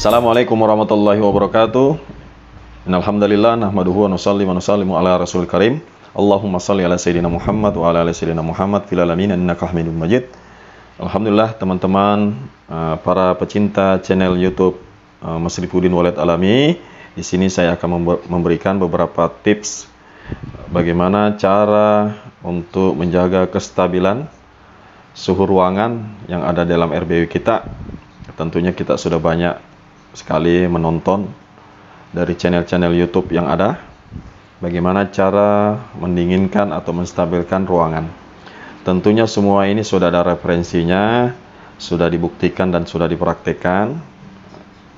Assalamualaikum warahmatullahi wabarakatuh. Innalhamdalillah nahmaduhu wa nusalli wa nusallimu ala rasulil karim. Allahumma salli ala sayyidina Muhammad wa ala ali sayyidina Muhammad fil alamin innaka Hamidum Majid. Alhamdulillah teman-teman para pecinta channel YouTube Masrifuddin Walid Alami. Di sini saya akan memberikan beberapa tips bagaimana cara untuk menjaga kestabilan suhu ruangan yang ada dalam RBW kita. Tentunya kita sudah banyak sekali menonton dari channel-channel YouTube yang ada bagaimana cara mendinginkan atau menstabilkan ruangan. Tentunya semua ini sudah ada referensinya, sudah dibuktikan dan sudah dipraktekkan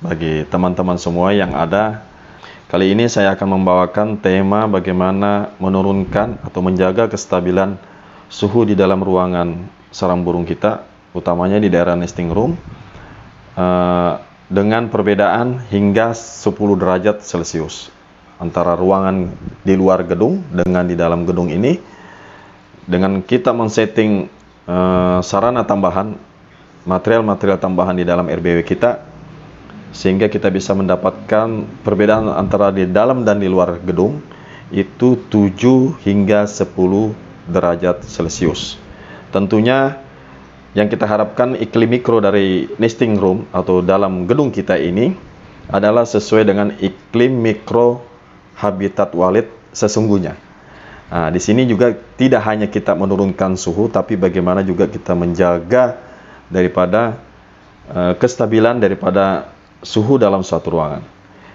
bagi teman-teman semua yang ada. Kali ini saya akan membawakan tema bagaimana menurunkan atau menjaga kestabilan suhu di dalam ruangan sarang burung kita, utamanya di daerah nesting room, dengan perbedaan hingga 10 derajat Celcius antara ruangan di luar gedung dengan di dalam gedung ini. Dengan kita men-setting sarana tambahan, material-material tambahan di dalam RBW kita, sehingga kita bisa mendapatkan perbedaan antara di dalam dan di luar gedung itu 7 hingga 10 derajat Celcius. Tentunya yang kita harapkan iklim mikro dari nesting room atau dalam gedung kita ini adalah sesuai dengan iklim mikro habitat walid sesungguhnya. Nah, di sini juga tidak hanya kita menurunkan suhu, tapi bagaimana juga kita menjaga daripada kestabilan daripada suhu dalam suatu ruangan.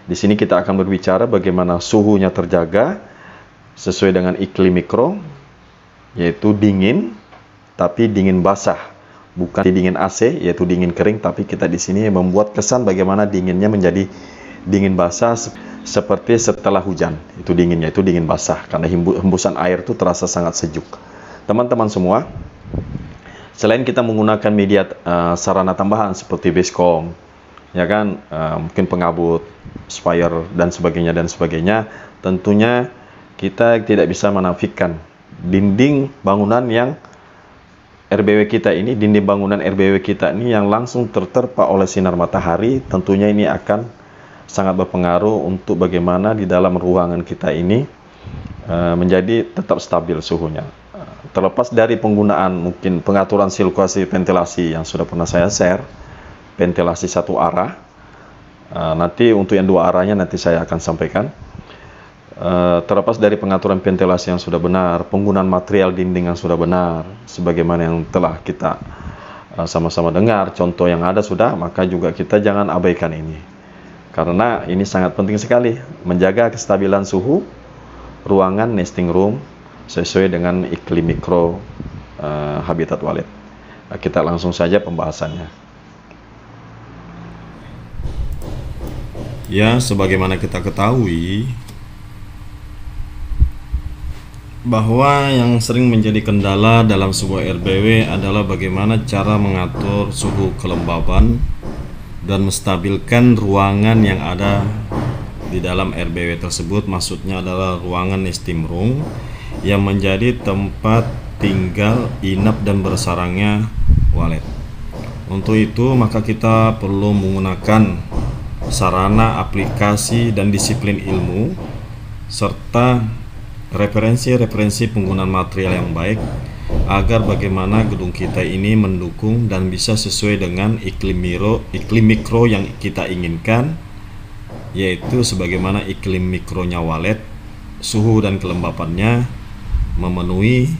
Di sini kita akan berbicara bagaimana suhunya terjaga sesuai dengan iklim mikro, yaitu dingin, tapi dingin basah. Bukan dingin AC, yaitu dingin kering, tapi kita di sini membuat kesan bagaimana dinginnya menjadi dingin basah seperti setelah hujan. Itu dinginnya, itu dingin basah karena hembusan air itu terasa sangat sejuk. Teman-teman semua, selain kita menggunakan media sarana tambahan seperti basecamp, ya kan, mungkin pengabut, spire dan sebagainya, tentunya kita tidak bisa menafikan dinding bangunan yang RBW kita ini, dinding bangunan RBW kita ini yang langsung terterpa oleh sinar matahari, tentunya ini akan sangat berpengaruh untuk bagaimana di dalam ruangan kita ini menjadi tetap stabil suhunya. Terlepas dari penggunaan mungkin pengaturan sirkulasi ventilasi yang sudah pernah saya share, ventilasi satu arah, nanti untuk yang dua arahnya nanti saya akan sampaikan. Terlepas dari pengaturan ventilasi yang sudah benar, penggunaan material dinding yang sudah benar, sebagaimana yang telah kita sama-sama dengar, contoh yang ada sudah, maka juga kita jangan abaikan ini. Karena ini sangat penting sekali, menjaga kestabilan suhu ruangan nesting room sesuai dengan iklim mikro habitat walid. Nah, kita langsung saja pembahasannya. Ya, sebagaimana kita ketahui, bahwa yang sering menjadi kendala dalam sebuah RBW adalah bagaimana cara mengatur suhu kelembaban dan menstabilkan ruangan yang ada di dalam RBW tersebut. Maksudnya adalah ruangan nesting room yang menjadi tempat tinggal, inap dan bersarangnya walet. Untuk itu maka kita perlu menggunakan sarana, aplikasi dan disiplin ilmu serta referensi penggunaan material yang baik agar bagaimana gedung kita ini mendukung dan bisa sesuai dengan iklim mikro yang kita inginkan, yaitu sebagaimana iklim mikronya walet, suhu dan kelembapannya memenuhi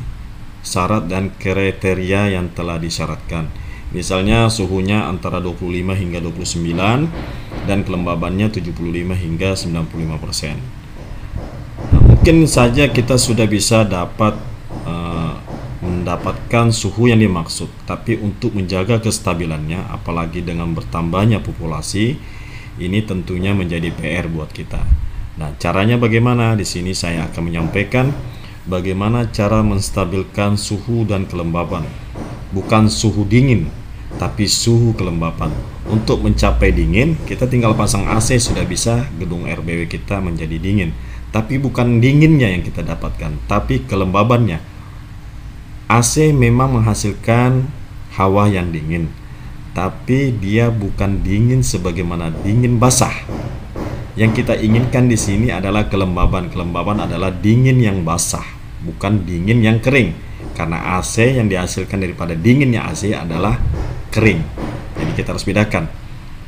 syarat dan kriteria yang telah disyaratkan. Misalnya suhunya antara 25 hingga 29 dan kelembabannya 75 hingga 95%. Mungkin saja kita sudah bisa mendapatkan suhu yang dimaksud, tapi untuk menjaga kestabilannya, apalagi dengan bertambahnya populasi, ini tentunya menjadi PR buat kita. Nah, caranya bagaimana? Di sini saya akan menyampaikan bagaimana cara menstabilkan suhu dan kelembaban. Bukan suhu dingin, tapi suhu kelembapan. Untuk mencapai dingin, kita tinggal pasang AC sudah bisa gedung RBW kita menjadi dingin. Tapi bukan dinginnya yang kita dapatkan, tapi kelembabannya. AC memang menghasilkan hawa yang dingin, tapi dia bukan dingin sebagaimana dingin basah. Yang kita inginkan di sini adalah kelembaban. Kelembaban adalah dingin yang basah, bukan dingin yang kering. Karena AC yang dihasilkan daripada dinginnya AC adalah kering. Jadi kita harus bedakan.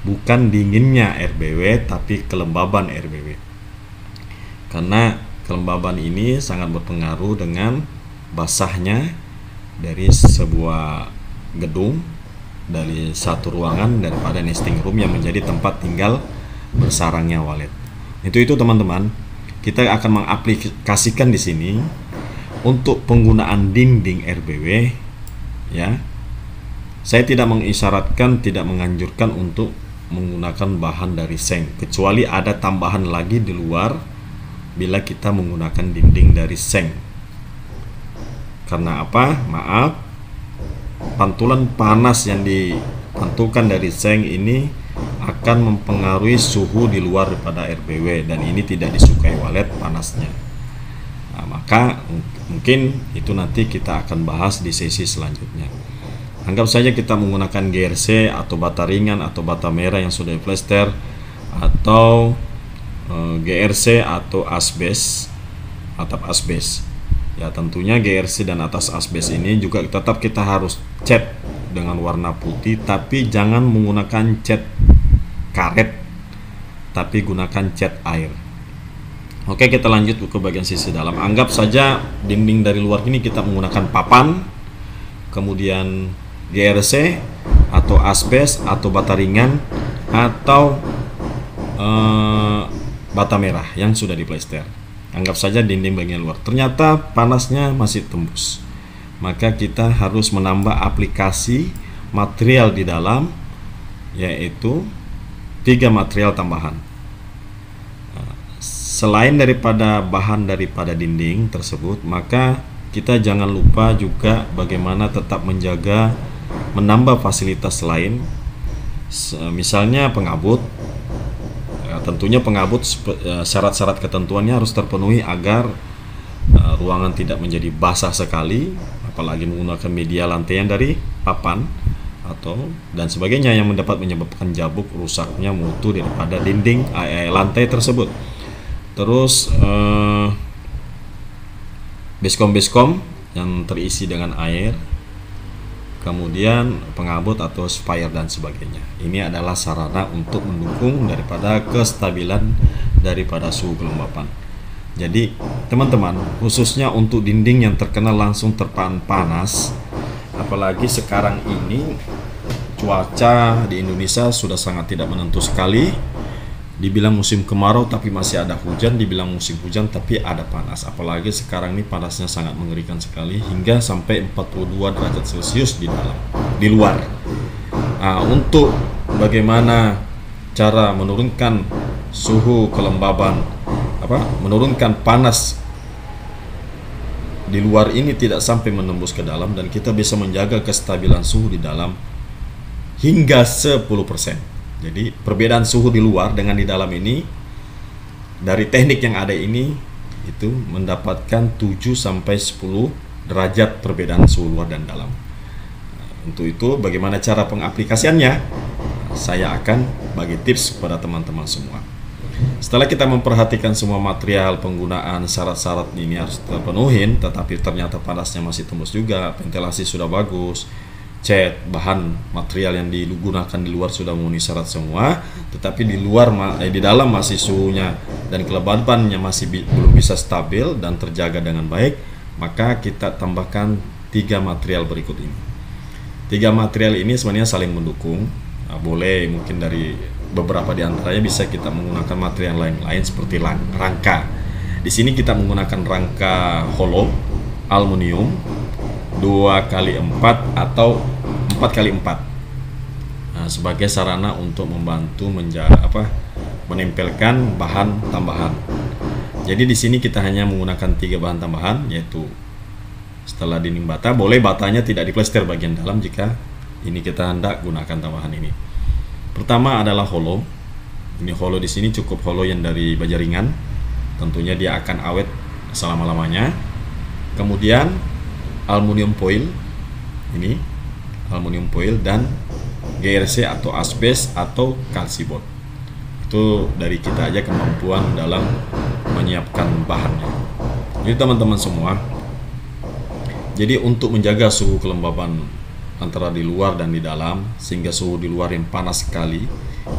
Bukan dinginnya RBW, tapi kelembaban RBW. Karena kelembaban ini sangat berpengaruh dengan basahnya dari sebuah gedung, dari satu ruangan, daripada nesting room yang menjadi tempat tinggal bersarangnya walet. Itu teman-teman, kita akan mengaplikasikan di sini untuk penggunaan dinding RBW ya. Saya tidak mengisyaratkan, tidak menganjurkan untuk menggunakan bahan dari seng, kecuali ada tambahan lagi di luar bila kita menggunakan dinding dari seng. Karena apa? Maaf, pantulan panas yang dipantulkan dari seng ini akan mempengaruhi suhu di luar daripada RBW, dan ini tidak disukai walet panasnya. Nah, maka mungkin itu nanti kita akan bahas di sesi selanjutnya. Anggap saja kita menggunakan GRC atau bata ringan atau bata merah yang sudah diplester, atau GRC atau asbes, atap asbes. Ya, tentunya GRC dan atas asbes ini juga tetap kita harus cat dengan warna putih, tapi jangan menggunakan cat karet, tapi gunakan cat air. Oke, kita lanjut ke bagian sisi dalam. Anggap saja dinding dari luar ini kita menggunakan papan, kemudian GRC atau asbes atau bata ringan atau bata merah yang sudah diplester. Anggap saja dinding bagian luar, ternyata panasnya masih tembus, maka kita harus menambah aplikasi material di dalam, yaitu 3 material tambahan. Selain daripada bahan daripada dinding tersebut, maka kita jangan lupa juga bagaimana tetap menjaga, menambah fasilitas lain, misalnya pengabut. Tentunya pengabut syarat-syarat ketentuannya harus terpenuhi agar ruangan tidak menjadi basah sekali, apalagi menggunakan media lantai yang dari papan atau dan sebagainya yang dapat menyebabkan jabuk, rusaknya mutu daripada dinding lantai tersebut. Terus baskom yang terisi dengan air, kemudian pengabut atau spire dan sebagainya. Ini adalah sarana untuk mendukung daripada kestabilan daripada suhu kelembapan. Jadi teman-teman, khususnya untuk dinding yang terkena langsung terpaan panas, apalagi sekarang ini cuaca di Indonesia sudah sangat tidak menentu sekali. Dibilang musim kemarau tapi masih ada hujan, dibilang musim hujan tapi ada panas. Apalagi sekarang ini panasnya sangat mengerikan sekali, hingga sampai 42 derajat Celcius di luar. Nah, untuk bagaimana cara menurunkan suhu kelembaban, menurunkan panas di luar ini tidak sampai menembus ke dalam, dan kita bisa menjaga kestabilan suhu di dalam hingga 10%. Jadi perbedaan suhu di luar dengan di dalam ini, dari teknik yang ada ini, itu mendapatkan 7 sampai 10 derajat perbedaan suhu luar dan dalam. Untuk itu bagaimana cara pengaplikasiannya, saya akan bagi tips kepada teman-teman semua. Setelah kita memperhatikan semua material, penggunaan, syarat-syarat ini harus terpenuhi, tetapi ternyata panasnya masih tembus juga, ventilasi sudah bagus, cat, bahan material yang digunakan di luar sudah memenuhi syarat semua, tetapi di dalam masih suhunya dan kelembabannya masih belum bisa stabil dan terjaga dengan baik, maka kita tambahkan 3 material berikut ini. 3 material ini sebenarnya saling mendukung. Boleh mungkin dari beberapa di antaranya bisa kita menggunakan material lain-lain seperti rangka. Di sini kita menggunakan rangka hollow aluminium 2x4 atau 4x4 sebagai sarana untuk membantu menempelkan bahan tambahan. Jadi di sini kita hanya menggunakan 3 bahan tambahan, yaitu setelah dinding bata, boleh batanya tidak diplester bagian dalam jika ini kita hendak gunakan tambahan ini. Pertama adalah hollow. Ini hollow di sini cukup hollow yang dari baja ringan, tentunya dia akan awet selama-lamanya. Kemudian aluminium foil, ini aluminium foil, dan GRC atau asbes atau kalsibot. Itu dari kita aja kemampuan dalam menyiapkan bahannya. Jadi teman-teman semua, jadi untuk menjaga suhu kelembaban antara di luar dan di dalam, sehingga suhu di luar yang panas sekali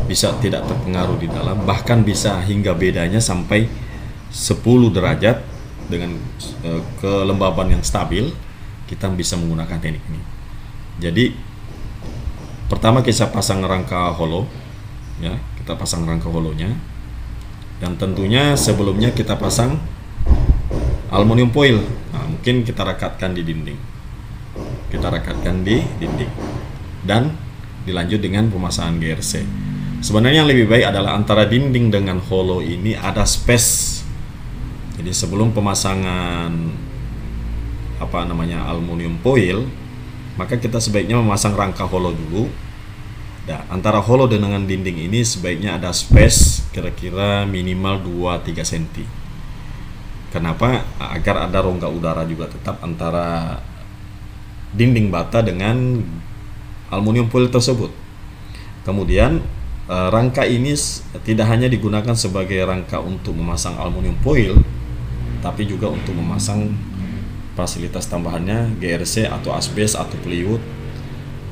bisa tidak terpengaruh di dalam, bahkan bisa hingga bedanya sampai 10 derajat dengan kelembaban yang stabil, kita bisa menggunakan teknik ini. Jadi pertama kita pasang rangka hollow, ya, kita pasang rangka hollownya, dan tentunya sebelumnya kita pasang aluminium foil. Nah, mungkin kita rekatkan di dinding, dan dilanjut dengan pemasangan GRC. Sebenarnya yang lebih baik adalah antara dinding dengan hollow ini ada space. Jadi sebelum pemasangan aluminium foil, maka kita sebaiknya memasang rangka hollow dulu. Nah, antara hollow dengan dinding ini sebaiknya ada space kira-kira minimal 2-3 cm. Kenapa? Agar ada rongga udara juga tetap antara dinding bata dengan aluminium foil tersebut. Kemudian rangka ini tidak hanya digunakan sebagai rangka untuk memasang aluminium foil, tapi juga untuk memasang fasilitas tambahannya GRC atau asbes atau plywood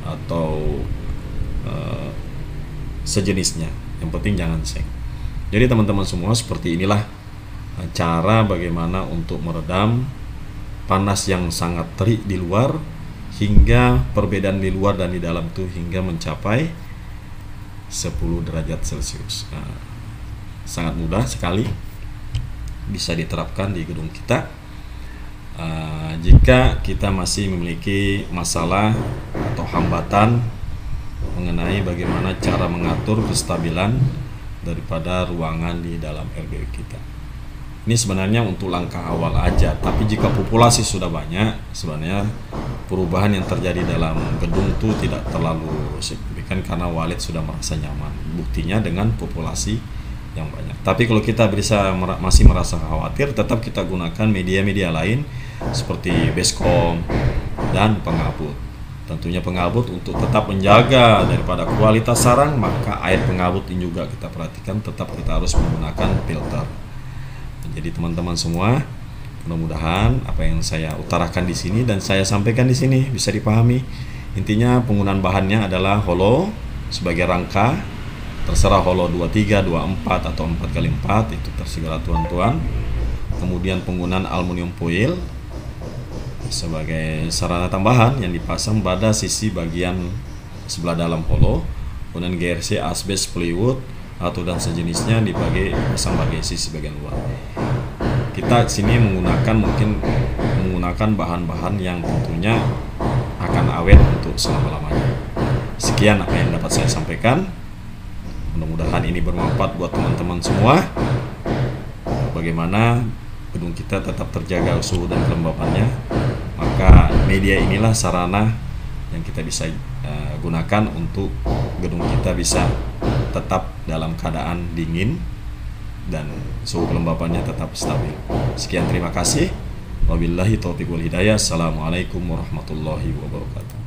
atau sejenisnya. Yang penting jangan seng. Jadi teman-teman semua, seperti inilah cara bagaimana untuk meredam panas yang sangat terik di luar, hingga perbedaan di luar dan di dalam itu hingga mencapai 10 derajat Celcius. Nah, sangat mudah sekali bisa diterapkan di gedung kita. Jika kita masih memiliki masalah atau hambatan mengenai bagaimana cara mengatur kestabilan daripada ruangan di dalam RBU kita. Ini sebenarnya untuk langkah awal aja, tapi jika populasi sudah banyak, sebenarnya perubahan yang terjadi dalam gedung itu tidak terlalu signifikan karena walid sudah merasa nyaman. Buktinya dengan populasi yang banyak. Tapi kalau kita masih merasa khawatir, tetap kita gunakan media-media lain seperti basecamp dan pengabut. Tentunya pengabut untuk tetap menjaga daripada kualitas sarang, maka air pengabut ini juga kita perhatikan, tetap kita harus menggunakan filter. Jadi teman-teman semua, mudah-mudahan apa yang saya utarakan di sini dan saya sampaikan di sini bisa dipahami. Intinya penggunaan bahannya adalah hollow sebagai rangka, terserah hollow 23, 24 atau 4x4, itu terserah tuan-tuan. Kemudian penggunaan aluminium foil sebagai sarana tambahan yang dipasang pada sisi bagian sebelah dalam hollow. Kemudian GRC, asbes, plywood atau dan sejenisnya dipasang bagian sisi bagian luar. Kita sini menggunakan bahan-bahan yang tentunya akan awet untuk selama-lamanya. Sekian apa yang dapat saya sampaikan. Mudah-mudahan ini bermanfaat buat teman-teman semua. Bagaimana gedung kita tetap terjaga suhu dan kelembabannya, maka media inilah sarana yang kita bisa gunakan untuk gedung kita bisa tetap dalam keadaan dingin dan suhu kelembabannya tetap stabil. Sekian, terima kasih. Wabillahi taufiq wal hidayah. Assalamualaikum warahmatullahi wabarakatuh.